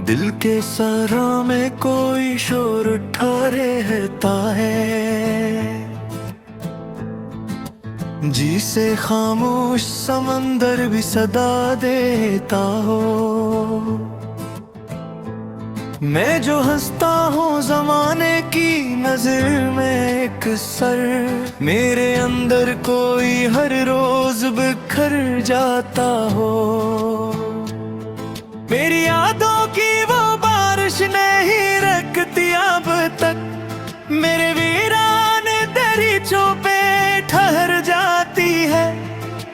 दिल के सरा में कोई शोर उठा रहता है, जिसे खामोश समंदर भी सदा देता हो। मैं जो हंसता हूँ जमाने की नजर में एक सर, मेरे अंदर कोई हर रोज बिखर जाता हो। मेरी यादों की वो बारिश नहीं रखती अब तक, मेरे वीराने दरीचों पे ठहर जाती है।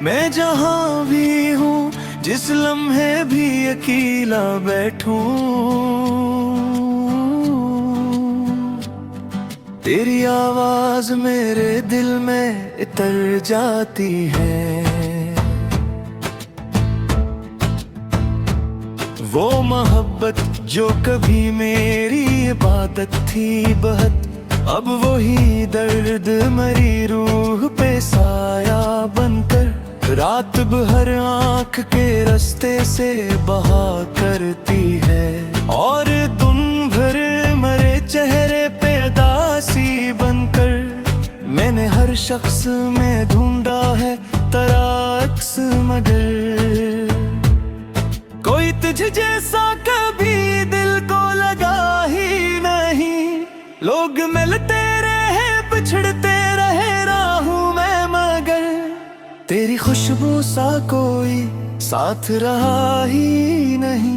मैं जहाँ भी हूँ, जिस लम्हे भी अकेला बैठूं, तेरी आवाज मेरे दिल में इतर जाती है। वो मोहब्बत जो कभी मेरी इबादत थी बहुत, अब वही दर्द मरी रूह पे साया बनकर रात भर आँख के रास्ते से बहा करती है। और दिन भर मरे चेहरे पे उदासी बनकर मैंने हर शख्स में ढूंढा है तेरा अक्स, मगर कोई तुझ जैसा कभी दिल को लगा ही नहीं। लोग मिलते रहे बिछड़ते रहे राहों में, मगर तेरी खुशबू सा कोई साथ रहा ही नहीं।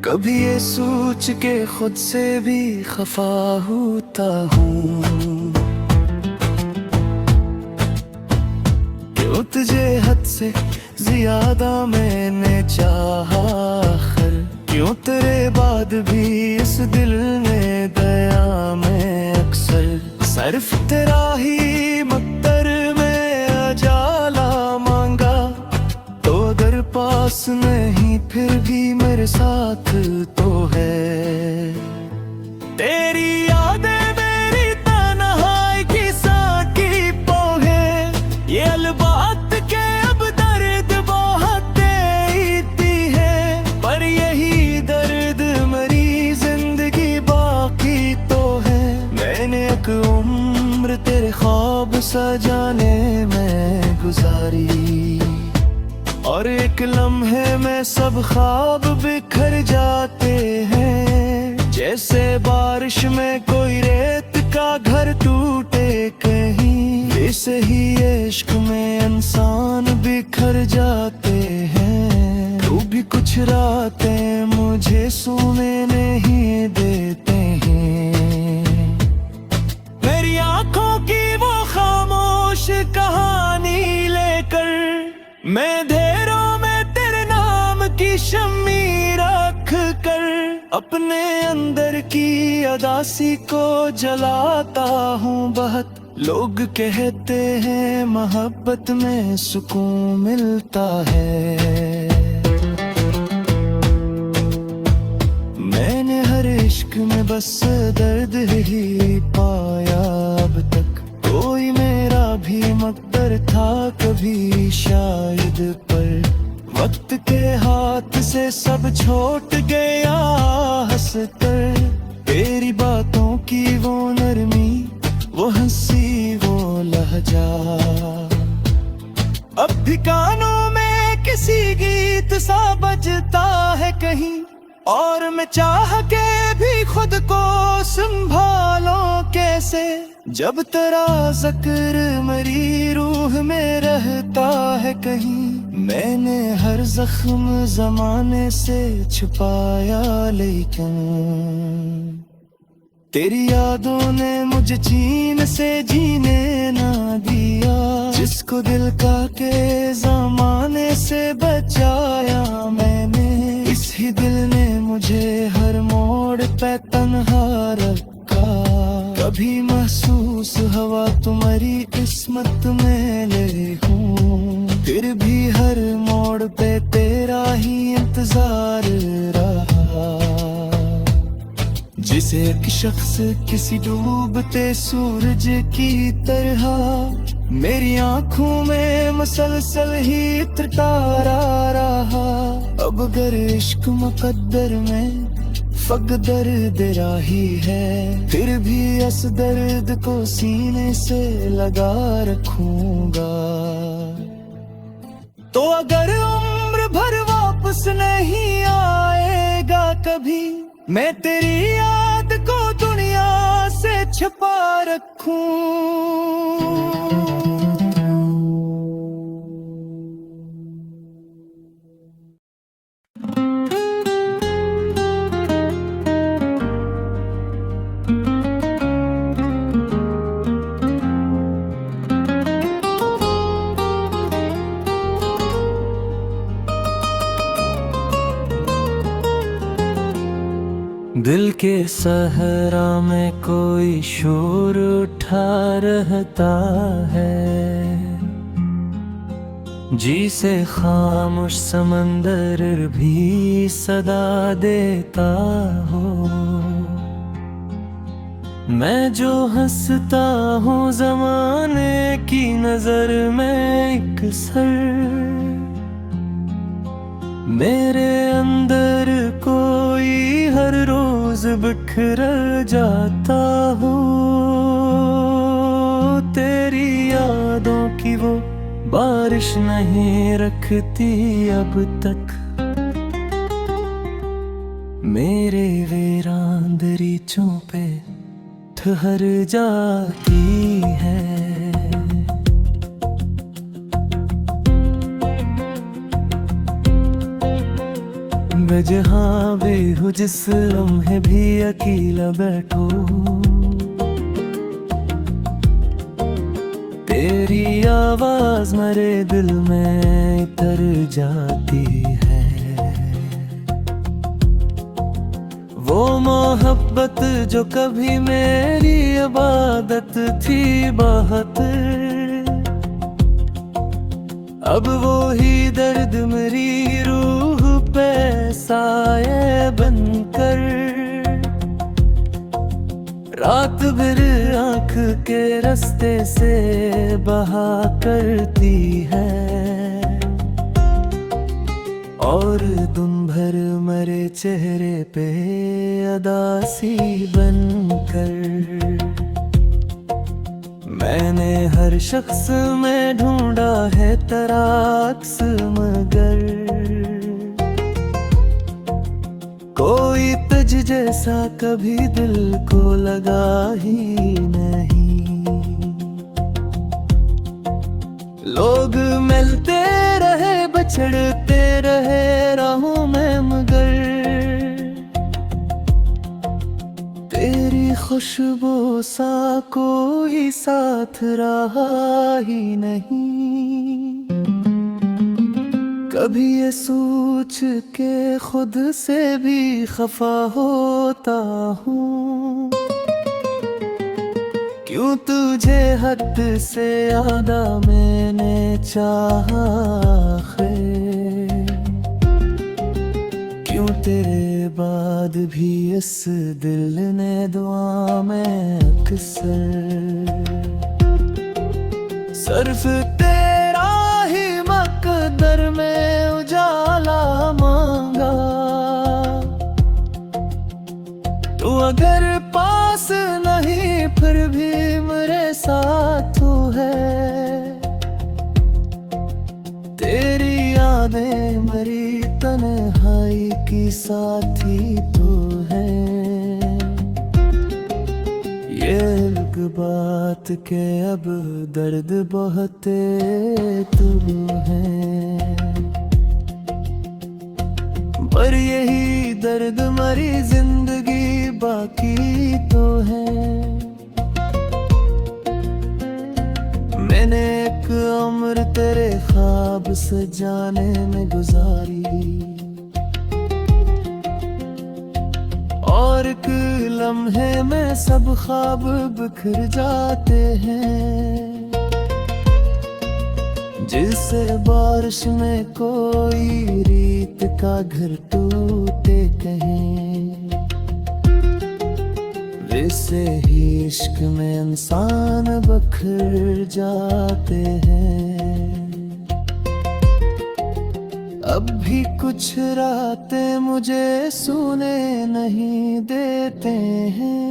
कभी ये सोच के खुद से भी खफा होता हूँ, क्यों तुझे हद से ज्यादा मैंने चाहा आखिर, क्यों तेरे बाद भी इस दिल ने दया में अक्सर सिर्फ तेरा ही मक्तर में अजाला मांगा। तो दर पास नहीं फिर भी मेरे साथ तो है। तेरी यादें मेरी तन्हाई की साकी पोहे, ये अलबात के अब दर्द बहुत देती है। पर यही दर्द मरी जिंदगी बाकी तो है। मैंने एक उम्र तेरे ख्वाब सजाने में गुजारी, और एक लम्हे में सब ख्वाब बिखर जाते हैं। जैसे बारिश में कोई रेत का घर टूटे कहीं, वैसे ही इश्क में इंसान बिखर जाते हैं। तू भी कुछ रातें मुझे सोने नहीं देते हैं। मेरी आंखों की वो खामोश कहानी लेकर मैं धेरों में तेरे नाम की शम्मी रख कर अपने अंदर की अदासी को जलाता हूँ बहुत। लोग कहते हैं मोहब्बत में सुकून मिलता है, मैंने हर इश्क में बस दर्द ही पाया अब तक। कोई मेरा भी मकदर था कभी शायद, पर वक्त के हाथ से सब छूट गया हंसकर। तेरी बातों की वो नरमी, वो हंसी, वो लहजा, अब भी कानों में किसी गीत सा बजता है कहीं। और मैं चाह के भी खुद को संभालो कैसे, जब तेरा ज़िक्र मेरी रूह में रहता है कहीं। मैंने हर जख्म ज़माने से छुपाया, लेकिन तेरी यादों ने मुझे चीन से जीने ना दिया। जिसको दिल का के ज़माने से बचाया मैंने, इस ही दिल ने मुझे हर मोड़ पे तन्हा रखा। कभी महसूस हवा तुम्हारी किस्मत में ले हूँ, फिर भी हर मोड़ पे तेरा ही इंतजार रहा। जिसे एक शख्स किसी डूबते सूरज की तरह मेरी आंखों में मसलसल ही तारा रहा। अब अगर इश्क मुकद्दर में पग दर्द राही है, फिर भी इस दर्द को सीने से लगा रखूंगा। तो अगर उम्र भर वापस नहीं आएगा कभी, मैं तेरी याद को दुनिया से छिपा रखूं। दिल के सहरा में कोई शोर उठा रहता है, जी से खामोश समंदर भी सदा देता हो। मैं जो हंसता हूँ ज़माने की नजर में एक सर, मेरे अंदर कोई हर रोज बिखर जाता हूँ। तेरी यादों की वो बारिश नहीं रखती अब तक, मेरे वीरान दरीचों पे ठहर जाती है। मैं जहाँ भी हूँ, जिस लम्हे भी अकेला बैठो, तेरी आवाज मेरे दिल में उतर जाती है। वो मोहब्बत जो कभी मेरी इबादत थी बहुत, अब वो ही दर्द मेरी रूह पे साए बनकर रात भर आँख के रास्ते से बहा करती है। और दिन भर मेरे चेहरे पे अदासी बनकर मैंने हर शख्स में ढूंढा है तेरा अक्स, मगर कोई तुझ जैसा कभी दिल को लगा ही नहीं। लोग मिलते रहे, बछड़ते रहे राहों में, मगर तेरी खुशबू सा कोई साथ रहा ही नहीं। कभी ये सोच के खुद से भी खफा होता हूँ, क्यों तुझे हद से ज्यादा मैंने चाहा है। क्यों तेरे बाद भी इस दिल ने दुआ में अक्सर सिर्फ तेरा ही मकदर में उजाला मांगा। तू अगर पास नहीं फिर भी मेरे साथ है, तेरी यादें मेरी तन्हाई की साथी तो है। ये अलग बात के अब दर्द बहते तू है, पर यही दर्द मरी जिंदगी बाकी तो है। मैंने एक उम्र तेरे ख्वाब सजाने में गुजारी, और एक लम्हे में सब ख्वाब बिखर जाते हैं। जिसे बारिश में कोई रीत का घर टूटे कहीं, वैसे ही इश्क में इंसान बखर जाते हैं। अब भी कुछ रातें मुझे सोने नहीं देते हैं।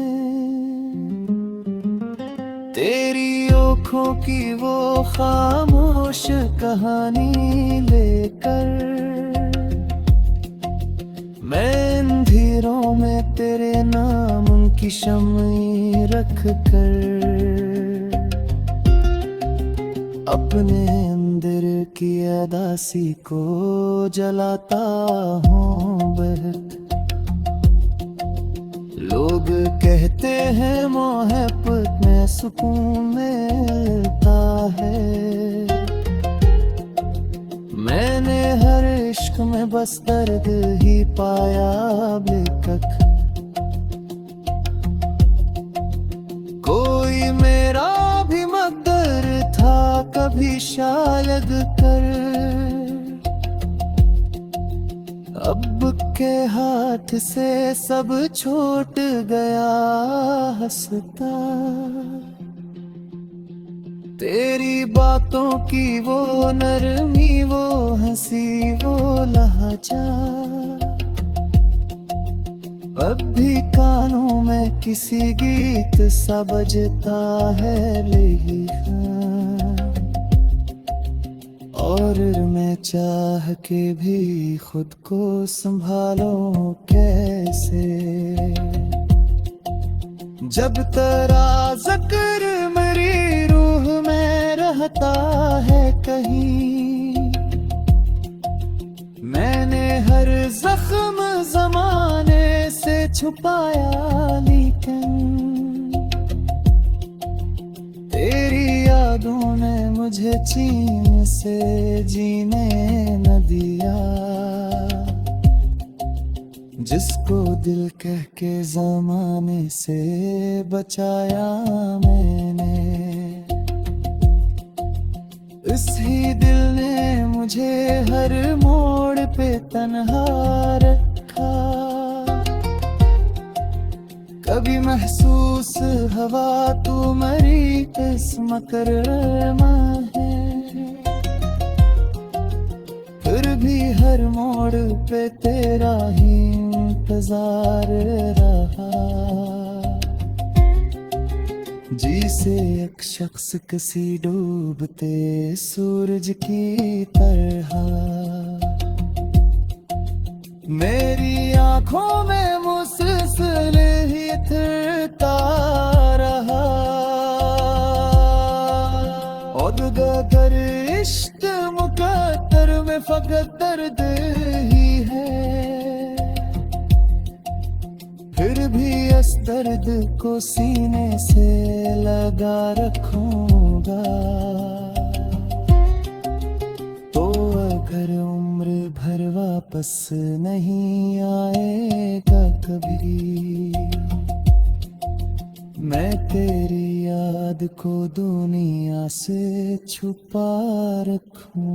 तेरी आँखों की वो खामोश कहानी लेकर मैं अंधेरों में तेरे नाम की शम्में रख कर अपने अंदर की अदासी को जलाता हूँ बहुत। लोग कहते हैं मोहब्बत में सुकून मिलता है। मैंने हर इश्क में बस दर्द ही पाया बेकक। कोई मेरा भी मकदर था कभी शायद कर, अब के हाथ से सब छूट गया हंसता। तेरी बातों की वो नरमी, वो हंसी, वो लहजा अब भी कानों में किसी गीत सा बजता है लेकिन। और मैं चाह के भी खुद को संभालूं कैसे, जब तेरा ज़िक्र मेरी रूह में रहता है कहीं। मैंने हर जख्म ज़माने से छुपाया लेकिन तेरी यादों ने मुझे चैन से जीने न दिया। जिसको दिल कह के ज़माने से बचाया मैंने, इसी दिल ने मुझे हर मोड़ पे तन्हा रखा। कभी महसूस हवा तू मरी इस मकरमा है, फिर भी हर मोड़ पे तेरा ही इंतजार रहा। जी से एक शख्स किसी डूबते सूरज की तरह मेरी आंखों में मुसलसल ही थिरता रहा। और अगर इश्क मुकद्दर में फकत दर्द ही है, फिर भी इस दर्द को सीने से लगा रखूंगा। तो अगर उम्र भर वापस नहीं आएगा कभी, मैं तेरी याद को दुनिया से छुपा रखूं।